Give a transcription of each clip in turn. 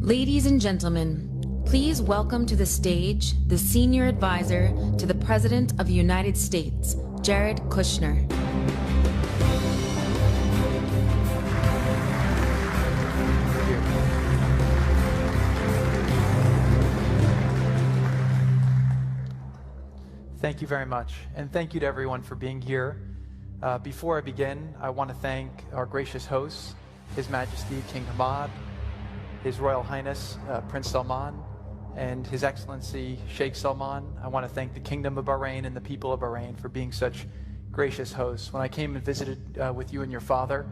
Ladies and gentlemen, please welcome to the stage the Senior Advisor to the President of the United States, Jared Kushner. Thank you very much, and thank you to everyone for being here. Before I begin, I want to thank our gracious hosts, His Majesty King Hamad, His Royal Highness Prince Salman, and His Excellency Sheikh Salman. I want to thank the Kingdom of Bahrain and the people of Bahrain for being such gracious hosts. When I came and visited with you and your father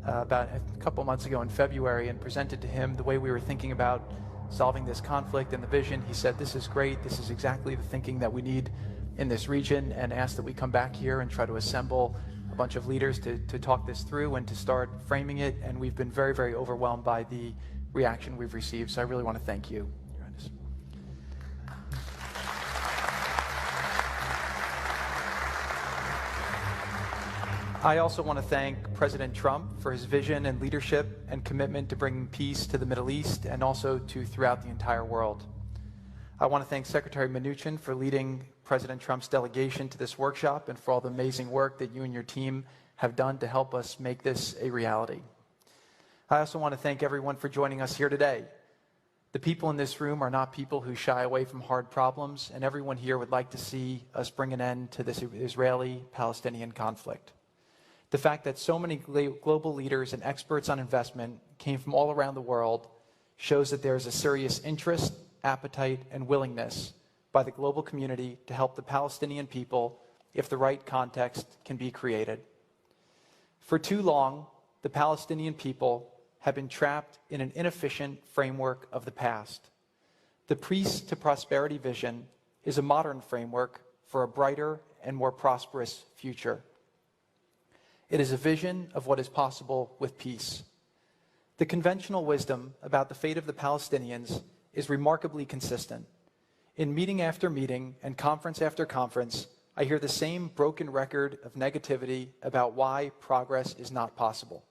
about a couple months ago in February and presented to him the way we were thinking about solving this conflict and the vision, he said, "This is great. This is exactly the thinking that we need in this region," and asked that we come back here and try to assemble a bunch of leaders to talk this through and to start framing it. And we've been very, very overwhelmed by the reaction we've received. So I really want to thank you, Your Highness. I also want to thank President Trump for his vision and leadership and commitment to bringing peace to the Middle East and also to throughout the entire world. I want to thank Secretary Mnuchin for leading President Trump's delegation to this workshop and for all the amazing work that you and your team have done to help us make this a reality. I also want to thank everyone for joining us here today. The people in this room are not people who shy away from hard problems, and everyone here would like to see us bring an end to this Israeli-Palestinian conflict. The fact that so many global leaders and experts on investment came from all around the world shows that there is a serious interest, appetite, and willingness by the global community to help the Palestinian people if the right context can be created. For too long, the Palestinian people have been trapped in an inefficient framework of the past. The Peace to Prosperity vision is a modern framework for a brighter and more prosperous future. It is a vision of what is possible with peace. The conventional wisdom about the fate of the Palestinians is remarkably consistent. In meeting after meeting and conference after conference, I hear the same broken record of negativity about why progress is not possible.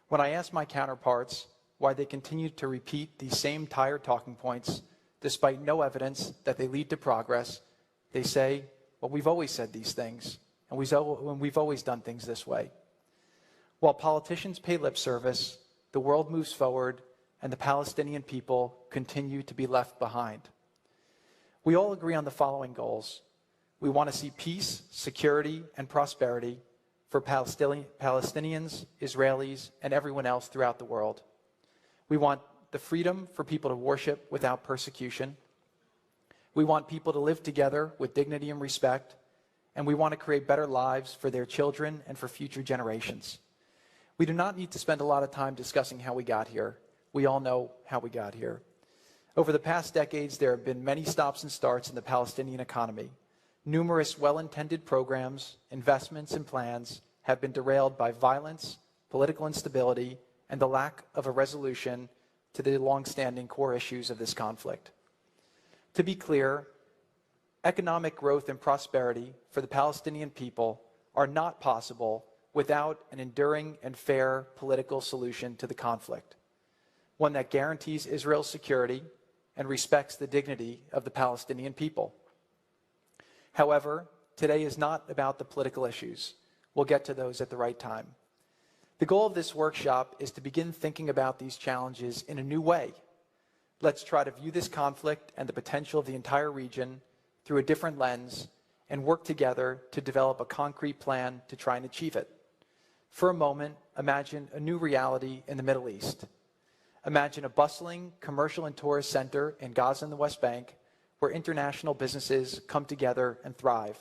When I ask my counterparts why they continue to repeat these same tired talking points, despite no evidence that they lead to progress, they say, "Well, we've always said these things, and we've always done things this way." While politicians pay lip service, the world moves forward, and the Palestinian people continue to be left behind. We all agree on the following goals. We want to see peace, security, and prosperity for Palestinians, Israelis, and everyone else throughout the world. We want the freedom for people to worship without persecution. We want people to live together with dignity and respect, and we want to create better lives for their children and for future generations. We do not need to spend a lot of time discussing how we got here. We all know how we got here. Over the past decades, there have been many stops and starts in the Palestinian economy. Numerous well-intended programs, investments, and plans have been derailed by violence, political instability, and the lack of a resolution to the long-standing core issues of this conflict. To be clear, economic growth and prosperity for the Palestinian people are not possible without an enduring and fair political solution to the conflict, one that guarantees Israel's security and respects the dignity of the Palestinian people. However, today is not about the political issues. We'll get to those at the right time. The goal of this workshop is to begin thinking about these challenges in a new way. Let's try to view this conflict and the potential of the entire region through a different lens and work together to develop a concrete plan to try and achieve it. For a moment, imagine a new reality in the Middle East. Imagine a bustling commercial and tourist center in Gaza and the West Bank where international businesses come together and thrive.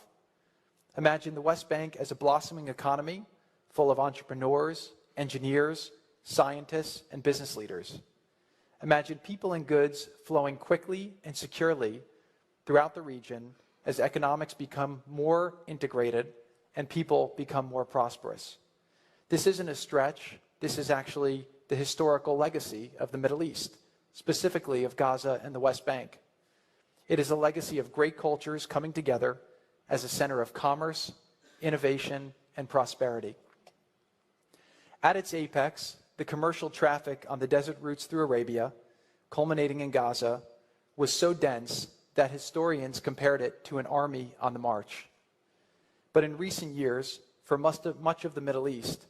Imagine the West Bank as a blossoming economy full of entrepreneurs, engineers, scientists, and business leaders. Imagine people and goods flowing quickly and securely throughout the region as economics become more integrated and people become more prosperous. This isn't a stretch. This is actually the historical legacy of the Middle East, specifically of Gaza and the West Bank. It is a legacy of great cultures coming together as a center of commerce, innovation, and prosperity. At its apex, the commercial traffic on the desert routes through Arabia culminating in Gaza, was so dense that historians compared it to an army on the march. But in recent years, for much of the Middle East,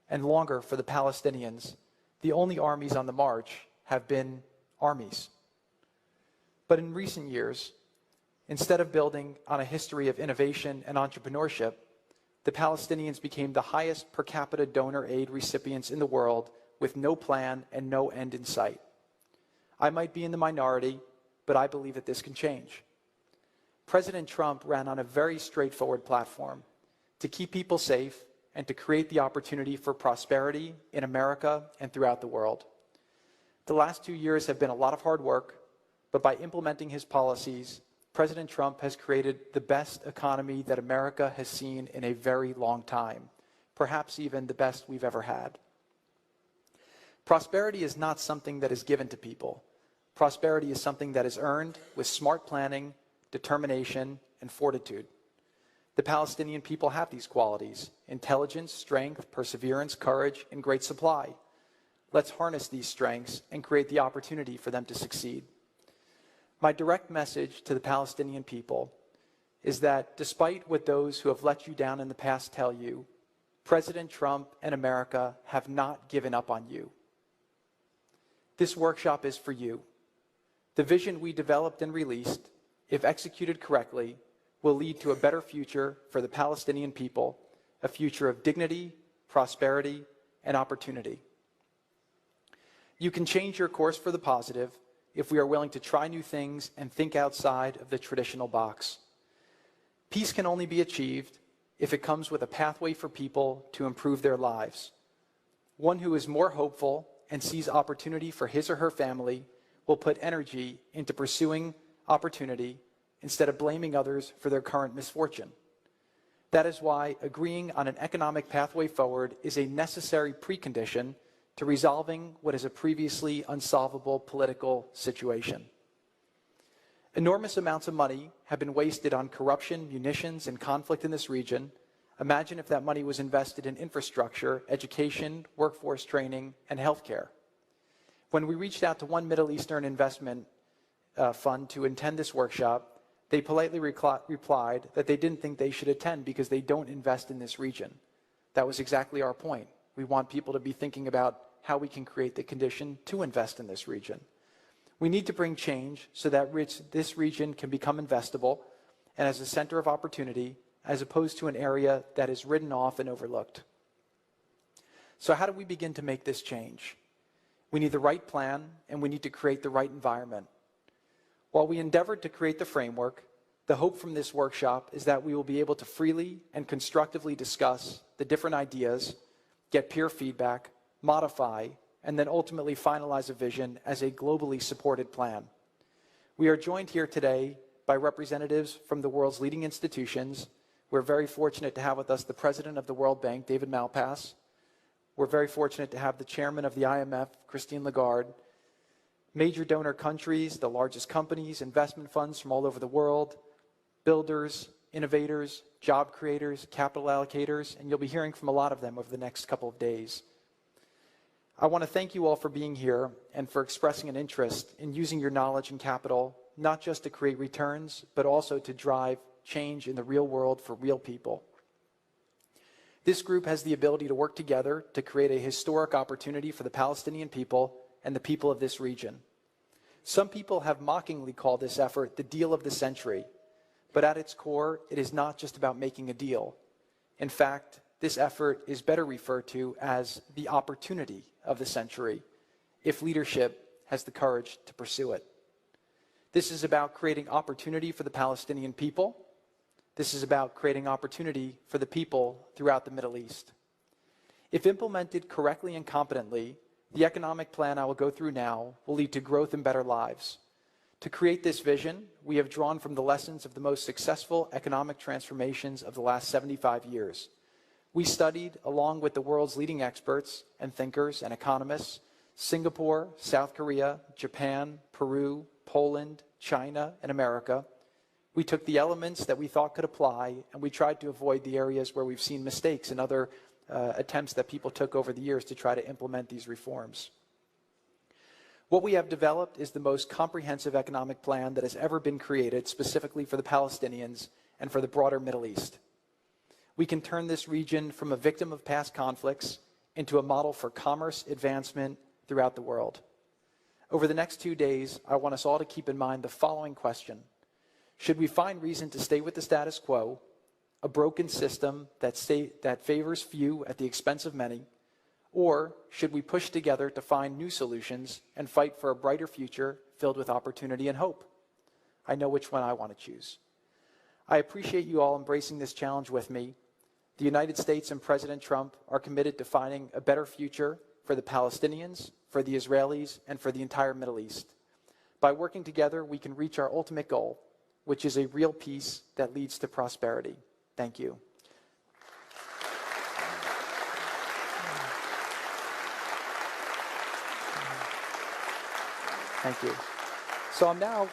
and longer for the Palestinians, the only armies on the march have been armies. But in recent years, instead of building on a history of innovation and entrepreneurship, the Palestinians became the highest per capita donor aid recipients in the world with no plan and no end in sight. I might be in the minority, but I believe that this can change. President Trump ran on a very straightforward platform to keep people safe and to create the opportunity for prosperity in America and throughout the world. The last 2 years have been a lot of hard work, but by implementing his policies, President Trump has created the best economy that America has seen in a very long time, perhaps even the best we've ever had. Prosperity is not something that is given to people. Prosperity is something that is earned with smart planning, determination, and fortitude. The Palestinian people have these qualities: intelligence, strength, perseverance, courage, and great supply. Let's harness these strengths and create the opportunity for them to succeed. My direct message to the Palestinian people is that despite what those who have let you down in the past tell you, President Trump and America have not given up on you. This workshop is for you. The vision we developed and released, if executed correctly, will lead to a better future for the Palestinian people, a future of dignity, prosperity, and opportunity. You can change your course for the positive if we are willing to try new things and think outside of the traditional box. Peace can only be achieved if it comes with a pathway for people to improve their lives. One who is more hopeful and sees opportunity for his or her family will put energy into pursuing opportunity instead of blaming others for their current misfortune. That is why agreeing on an economic pathway forward is a necessary precondition to resolving what is a previously unsolvable political situation. Enormous amounts of money have been wasted on corruption, munitions, and conflict in this region. Imagine if that money was invested in infrastructure, education, workforce training, and healthcare. When we reached out to one Middle Eastern investment fund to attend this workshop, they politely replied that they didn't think they should attend because they don't invest in this region. That was exactly our point. We want people to be thinking about how we can create the condition to invest in this region. We need to bring change so that this region can become investable and as a center of opportunity, as opposed to an area that is written off and overlooked. So how do we begin to make this change? We need the right plan, and we need to create the right environment. While we endeavored to create the framework, the hope from this workshop is that we will be able to freely and constructively discuss the different ideas, get peer feedback, modify, and then ultimately finalize a vision as a globally supported plan. We are joined here today by representatives from the world's leading institutions. We're very fortunate to have with us the President of the World Bank, David Malpass. We're very fortunate to have the Chairman of the IMF, Christine Lagarde. Major donor countries, the largest companies, investment funds from all over the world, builders, innovators, job creators, capital allocators, and you'll be hearing from a lot of them over the next couple of days. I want to thank you all for being here and for expressing an interest in using your knowledge and capital, not just to create returns, but also to drive change in the real world for real people. This group has the ability to work together to create a historic opportunity for the Palestinian people and the people of this region. Some people have mockingly called this effort the deal of the century, but at its core, it is not just about making a deal. In fact, this effort is better referred to as the opportunity of the century, if leadership has the courage to pursue it. This is about creating opportunity for the Palestinian people. This is about creating opportunity for the people throughout the Middle East. If implemented correctly and competently, the economic plan I will go through now will lead to growth and better lives. To create this vision, we have drawn from the lessons of the most successful economic transformations of the last 75 years. We studied, along with the world's leading experts and thinkers and economists, Singapore, South Korea, Japan, Peru, Poland, China, and America. We took the elements that we thought could apply, and we tried to avoid the areas where we've seen mistakes and other attempts that people took over the years to try to implement these reforms. What we have developed is the most comprehensive economic plan that has ever been created specifically for the Palestinians and for the broader Middle East. We can turn this region from a victim of past conflicts into a model for commerce advancement throughout the world. Over the next 2 days, I want us all to keep in mind the following question. Should we find reason to stay with the status quo, a broken system that favors few at the expense of many, or should we push together to find new solutions and fight for a brighter future filled with opportunity and hope? I know which one I want to choose. I appreciate you all embracing this challenge with me. The United States and President Trump are committed to finding a better future for the Palestinians, for the Israelis, and for the entire Middle East. By working together, we can reach our ultimate goal, which is a real peace that leads to prosperity. Thank you. Thank you. So I'm now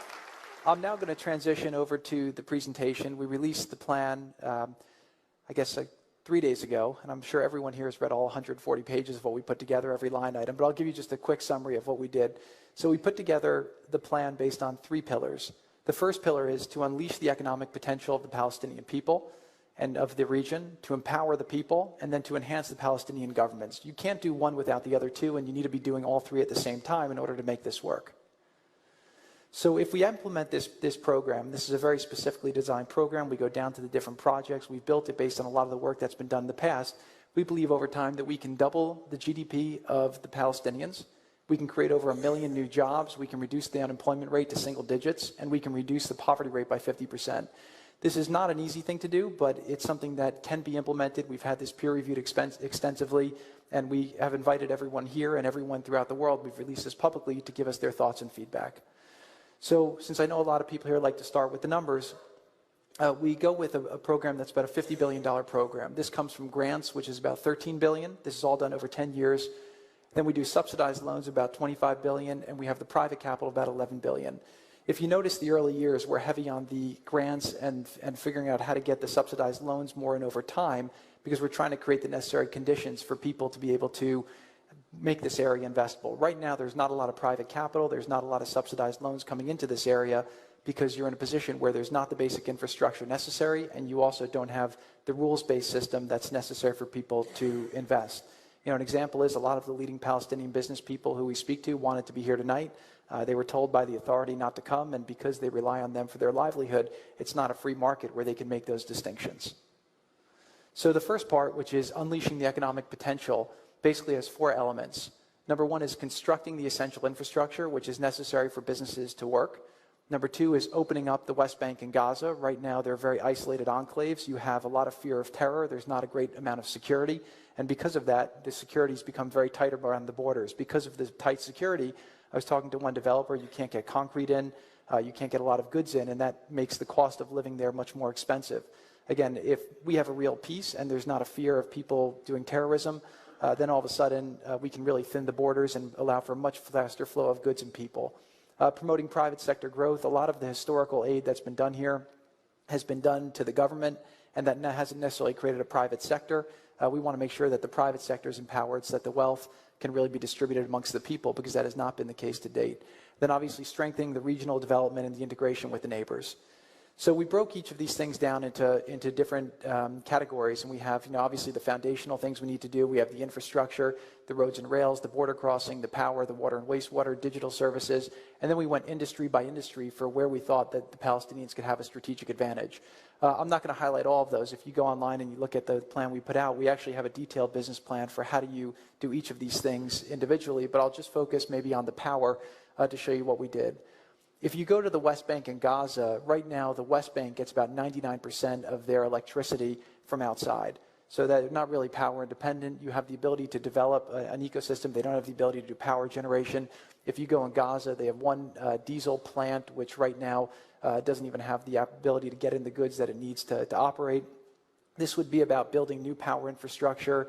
going to transition over to the presentation. We released the plan, I guess, 3 days ago, and I'm sure everyone here has read all 140 pages of what we put together, every line item, but I'll give you just a quick summary of what we did. So we put together the plan based on 3 pillars. The first pillar is to unleash the economic potential of the Palestinian people and of the region, to empower the people, and then to enhance the Palestinian governments. You can't do one without the other 2, and you need to be doing all 3 at the same time in order to make this work. So if we implement this program, this is a very specifically designed program. We go down to the different projects. We've built it based on a lot of the work that's been done in the past. We believe over time that we can double the GDP of the Palestinians. We can create over 1 million new jobs. We can reduce the unemployment rate to single digits, and we can reduce the poverty rate by 50%. This is not an easy thing to do, but it's something that can be implemented. We've had this peer-reviewed extensively, and we have invited everyone here and everyone throughout the world. We've released this publicly to give us their thoughts and feedback. So since I know a lot of people here like to start with the numbers, we go with a program that's about a $50 billion program. This comes from grants, which is about $13 billion. This is all done over 10 years. Then we do subsidized loans, about $25 billion, and we have the private capital, about $11 billion. If you notice, the early years, we're heavy on the grants and figuring out how to get the subsidized loans more and over time, because we're trying to create the necessary conditions for people to be able to make this area investable. Right now, there's not a lot of private capital. There's not a lot of subsidized loans coming into this area because you're in a position where there's not the basic infrastructure necessary, and you also don't have the rules-based system that's necessary for people to invest. You know, an example is a lot of the leading Palestinian business people who we speak to wanted to be here tonight. They were told by the authority not to come, and because they rely on them for their livelihood, it's not a free market where they can make those distinctions. So the first part, which is unleashing the economic potential, basically has 4 elements. Number 1 is constructing the essential infrastructure, which is necessary for businesses to work. Number 2 is opening up the West Bank and Gaza. Right now, they're very isolated enclaves. You have a lot of fear of terror. There's not a great amount of security. And because of that, the security's become very tight around the borders. Because of the tight security, I was talking to one developer, you can't get concrete in, you can't get a lot of goods in, and that makes the cost of living there much more expensive. Again, if we have a real peace and there's not a fear of people doing terrorism, then all of a sudden we can really thin the borders and allow for a much faster flow of goods and people. Promoting private sector growth, a lot of the historical aid that's been done here has been done to the government, and that hasn't necessarily created a private sector. We want to make sure that the private sector is empowered so that the wealth can really be distributed amongst the people, because that has not been the case to date. Then obviously strengthening the regional development and the integration with the neighbors. So we broke each of these things down into different categories, and we have, obviously the foundational things we need to do. We have the infrastructure, the roads and rails, the border crossing, the power, the water and wastewater, digital services, and then we went industry by industry for where we thought that the Palestinians could have a strategic advantage. I'm not going to highlight all of those. If you go online and you look at the plan we put out, we actually have a detailed business plan for how do you do each of these things individually, but I'll just focus maybe on the power to show you what we did. If you go to the West Bank and Gaza, right now the West Bank gets about 99% of their electricity from outside. So they're not really power independent. You have the ability to develop an ecosystem. They don't have the ability to do power generation. If you go in Gaza, they have one diesel plant, which right now doesn't even have the ability to get in the goods that it needs to operate. This would be about building new power infrastructure.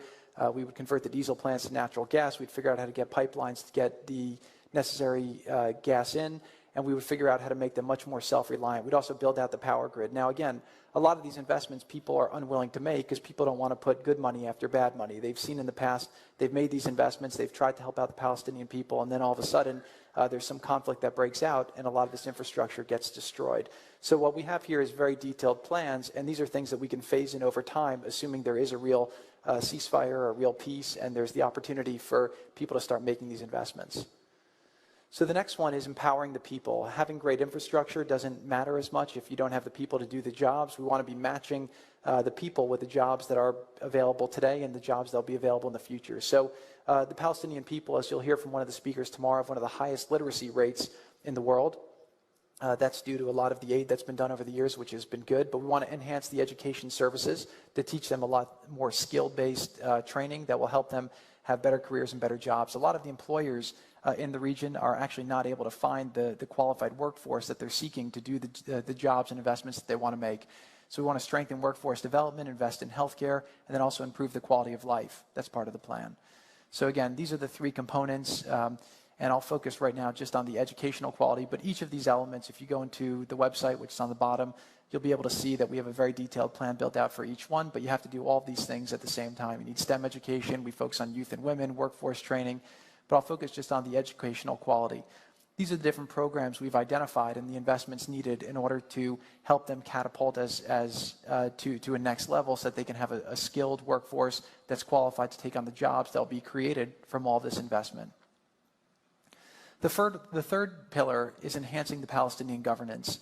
We would convert the diesel plants to natural gas. We'd figure out how to get pipelines to get the necessary gas in. and we would figure out how to make them much more self-reliant. We'd also build out the power grid. Now, again, a lot of these investments people are unwilling to make because people don't want to put good money after bad money. They've seen in the past, they've made these investments, they've tried to help out the Palestinian people, and then all of a sudden, there's some conflict that breaks out, and a lot of this infrastructure gets destroyed. So what we have here is very detailed plans, and these are things that we can phase in over time, assuming there is a real ceasefire or a real peace, and there's the opportunity for people to start making these investments. So the next one is empowering the people. Having great infrastructure doesn't matter as much if you don't have the people to do the jobs. We want to be matching the people with the jobs that are available today and the jobs that will be available in the future. So the Palestinian people, as you'll hear from one of the speakers tomorrow, have one of the highest literacy rates in the world. That's due to a lot of the aid that's been done over the years, which has been good. But we want to enhance the education services to teach them a lot more skill-based training that will help them have better careers and better jobs. A lot of the employers in the region are actually not able to find the qualified workforce that they're seeking to do the jobs and investments that they want to make. So we want to strengthen workforce development, invest in healthcare, and then also improve the quality of life. That's part of the plan. So again, these are the three components. And I'll focus right now just on the educational quality. But each of these elements, if you go into the website, which is on the bottom, you'll be able to see that we have a very detailed plan built out for each one. But you have to do all of these things at the same time. You need STEM education. We focus on youth and women, workforce training. But I'll focus just on the educational quality. These are the different programs we've identified and the investments needed in order to help them catapult to a next level so that they can have a skilled workforce that's qualified to take on the jobs that will be created from all this investment. The third pillar is enhancing the Palestinian governance.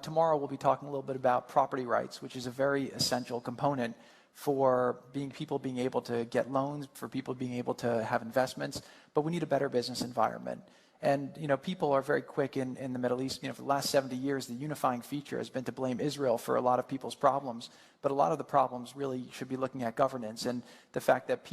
Tomorrow we'll be talking a little bit about property rights, which is a very essential component for people being able to get loans, for people being able to have investments, but we need a better business environment. And, people are very quick in the Middle East. For the last 70 years, the unifying feature has been to blame Israel for a lot of people's problems. But a lot of the problems really should be looking at governance and the fact that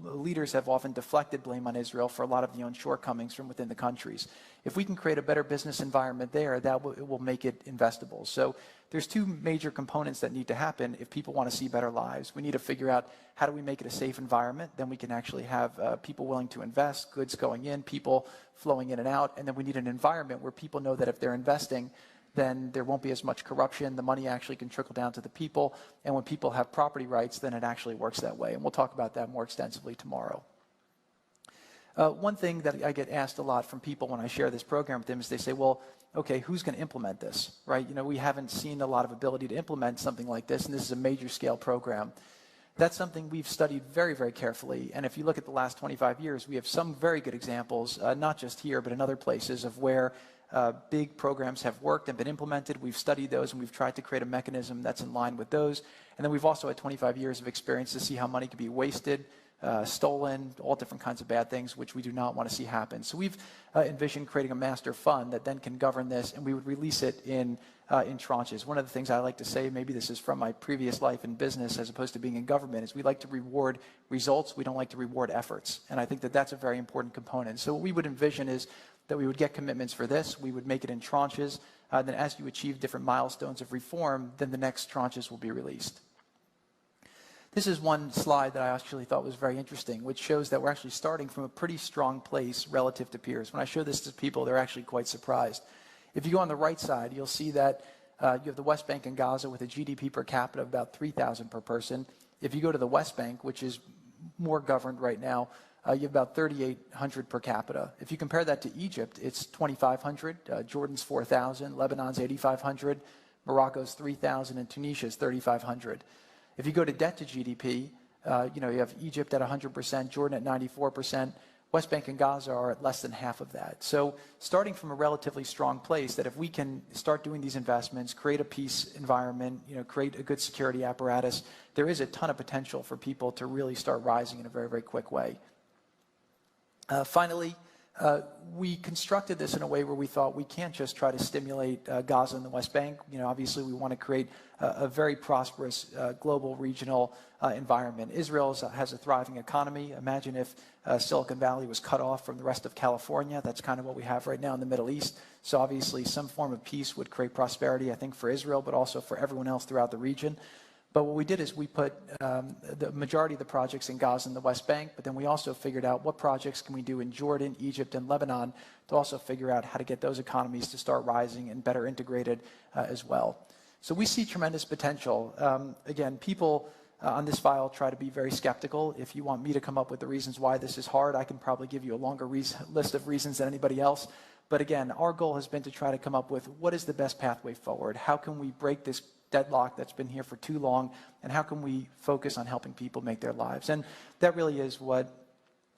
leaders have often deflected blame on Israel for a lot of the own shortcomings from within the countries. If we can create a better business environment there, it will make it investable. So there's two major components that need to happen if people want to see better lives. We need to figure out how do we make it a safe environment, then we can actually have people willing to invest, goods going in, people flowing in and out, and then we need an environment where people know that if they're investing, then there won't be as much corruption, the money actually can trickle down to the people, and when people have property rights, then it actually works that way, and we'll talk about that more extensively tomorrow. One thing that I get asked a lot from people when I share this program with them is they say, well, okay, who's going to implement this, right? We haven't seen a lot of ability to implement something like this, and this is a major scale program. That's something we've studied very, very carefully, and if you look at the last 25 years, we have some very good examples, not just here, but in other places of where big programs have worked and been implemented. We've studied those, and we've tried to create a mechanism that's in line with those. And then we've also had 25 years of experience to see how money can be wasted, stolen, all different kinds of bad things, which we do not want to see happen. So we've envisioned creating a master fund that then can govern this, and we would release it in tranches. One of the things I like to say, maybe this is from my previous life in business as opposed to being in government, is we like to reward results. We don't like to reward efforts. And I think that that's a very important component. So what we would envision is that we would get commitments for this. We would make it in tranches. Then as you achieve different milestones of reform, then the next tranches will be released. This is one slide that I actually thought was very interesting, which shows that we're actually starting from a pretty strong place relative to peers. When I show this to people, they're actually quite surprised. If you go on the right side, you'll see that you have the West Bank and Gaza with a GDP per capita of about $3,000 per person. If you go to the West Bank, which is more governed right now, you have about $3,800 per capita. If you compare that to Egypt, it's $2,500, Jordan's $4,000, Lebanon's $8,500, Morocco's $3,000, and Tunisia's $3,500. If you go to debt to GDP, you have Egypt at 100%, Jordan at 94%, West Bank and Gaza are at less than half of that. So starting from a relatively strong place, that if we can start doing these investments, create a peace environment, create a good security apparatus, there is a ton of potential for people to really start rising in a very, very quick way. Finally, we constructed this in a way where we thought we can't just try to stimulate Gaza and the West Bank. Obviously we want to create a very prosperous global regional environment. Israel has a thriving economy. Imagine if Silicon Valley was cut off from the rest of California. That's kind of what we have right now in the Middle East. So obviously some form of peace would create prosperity, I think, for Israel, but also for everyone else throughout the region. But what we did is we put the majority of the projects in Gaza and the West Bank, but then we also figured out what projects can we do in Jordan, Egypt, and Lebanon to also figure out how to get those economies to start rising and better integrated as well. So we see tremendous potential. Again, people on this file try to be very skeptical. If you want me to come up with the reasons why this is hard, I can probably give you a longer list of reasons than anybody else. But again, our goal has been to try to come up with what is the best pathway forward? How can we break this deadlock that's been here for too long? And how can we focus on helping people make their lives? And that really is what,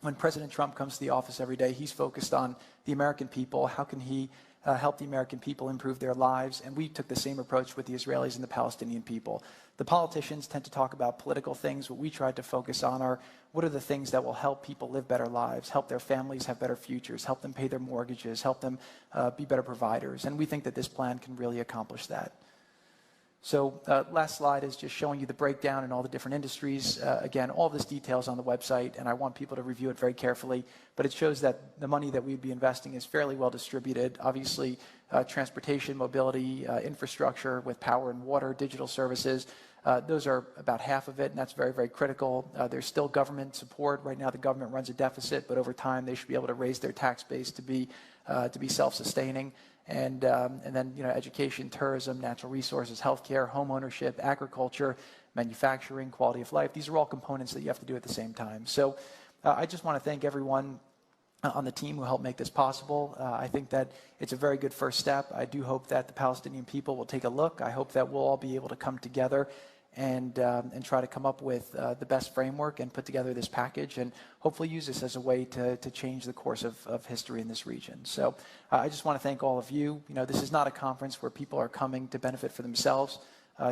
when President Trump comes to the office every day, he's focused on the American people. How can he help the American people improve their lives? And we took the same approach with the Israelis and the Palestinian people. The politicians tend to talk about political things. What we tried to focus on are what are the things that will help people live better lives, help their families have better futures, help them pay their mortgages, help them be better providers. And we think that this plan can really accomplish that. So last slide is just showing you the breakdown in all the different industries. Again, all of this detail is on the website, and I want people to review it very carefully. But it shows that the money that we'd be investing is fairly well distributed. Obviously, transportation, mobility, infrastructure with power and water, digital services, those are about half of it, and that's very, very critical. There's still government support. Right now, the government runs a deficit, but over time, they should be able to raise their tax base to be self-sustaining. And then, education, tourism, natural resources, healthcare, home ownership, agriculture, manufacturing, quality of life. These are all components that you have to do at the same time. So I just want to thank everyone on the team who helped make this possible. I think that it's a very good first step. I do hope that the Palestinian people will take a look. I hope that we'll all be able to come together and try to come up with the best framework and put together this package and hopefully use this as a way to change the course of history in this region. So I just want to thank all of you. This is not a conference where people are coming to benefit for themselves.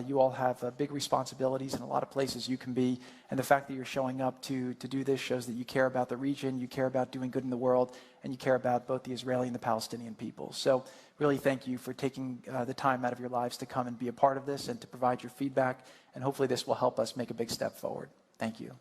You all have big responsibilities in a lot of places you can be, and the fact that you're showing up to do this shows that you care about the region, you care about doing good in the world, and you care about both the Israeli and the Palestinian people. So really thank you for taking the time out of your lives to come and be a part of this and to provide your feedback, and hopefully this will help us make a big step forward. Thank you.